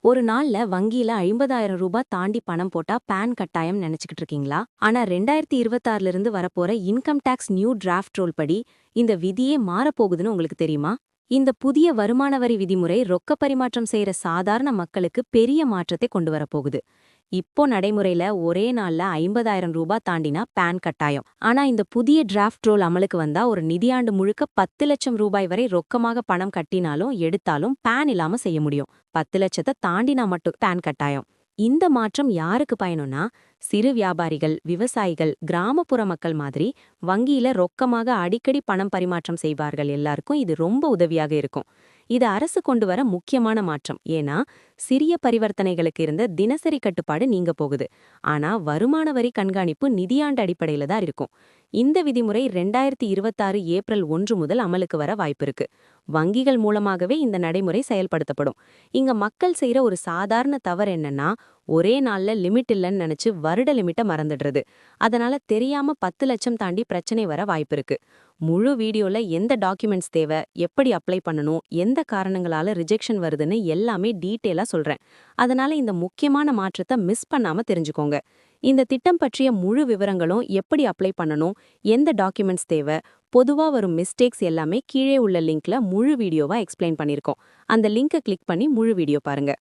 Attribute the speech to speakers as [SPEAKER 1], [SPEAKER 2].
[SPEAKER 1] ஒரு நாள்ல வங்கியில 50,000 ரூபாய் தாண்டி பணம் போட்டா பான் கட்டாயம் நினைச்சுக்கிட்டு இருக்கீங்களா? ஆனா 2026ல இருந்து வரப்போற income tax new draft rule படி இந்த விதியே மாறப்போகுதுன்னு உங்களுக்கு தெரியுமா? இந்த புதிய வருமான வரி விதிமுறை ரொக்க பரிமாற்றம் செய்யற சாதாரண மக்களுக்கு பெரிய மாற்றத்தை கொண்டு வரப்போகுது. இப்போ நடைமுறையில ஒரே நாள்ல 50,000 ரூபாய் தாண்டினா பான் கட்டாயம். ஆனா இந்த புதிய டிராஃப்ட் ரூல் அமலுக்கு வந்தா ஒரு நிதியாண்டு முழுக்க 10 லட்சம் ரூபாய் வரை ரொக்கமாக பணம் கட்டினாலும் எடுத்தாலும் பான் இல்லாம செய்ய முடியும். 10 லட்சத்தை தாண்டினா மட்டும் பான் கட்டாயம். இந்த மாற்றம் யாருக்கு பயனும்னா, சிறு வியாபாரிகள், விவசாயிகள், கிராமப்புற மக்கள் மாதிரி வங்கியில ரொக்கமாக அடிக்கடி பணம் பரிமாற்றம் செய்வார்கள் எல்லாருக்கும் இது ரொம்ப உதவியாக இருக்கும். இது அரசு கொண்டு வர முக்கியமான மாற்றம். ஏன்னா சிறிய பரிவர்த்தனைகளுக்கு இருந்த தினசரி கட்டுப்பாடு நீங்க போகுது. ஆனா வருமான வரி கண்காணிப்பு நிதியாண்டு அடிப்படையில தான் இருக்கும். இந்த விதிமுறை 2026 ஏப்ரல் 1 முதல் அமலுக்கு வர வாய்ப்பிருக்கு. வங்கிகள் மூலமாகவே இந்த நடைமுறை செயல்படுத்தப்படும். இங்க மக்கள் செய்யற ஒரு சாதாரண தவறு என்னன்னா, ஒரே நாள்ல லிமிட் இல்லைன்னு நினைச்சு வருட லிமிட்டை மறந்துடுறது. அதனால தெரியாம 10 லட்சம் தாண்டி பிரச்சனை வர வாய்ப்பிருக்கு. முழு வீடியோல எந்த டாக்குமெண்ட்ஸ் தேவை, எப்படி அப்ளை பண்ணணும், எந்த காரணங்களால ரிஜெக்ஷன் வருதுன்னு எல்லாமே டீட்டெயிலா சொல்றேன். அதனால இந்த முக்கியமான மாற்றத்தை மிஸ் பண்ணாம தெரிஞ்சுக்கோங்க. இந்த திட்டம் பற்றிய முழு விவரங்களும், எப்படி அப்ளை பண்ணணும், எந்த டாக்குமெண்ட்ஸ் தேவை, பொதுவா வரும் மிஸ்டேக்ஸ் எல்லாமே கீழே உள்ள லிங்க்ல முழு வீடியோவா எக்ஸ்பிளைன் பண்ணிருக்கோம். அந்த லிங்கை கிளிக் பண்ணி முழு வீடியோ பாருங்க.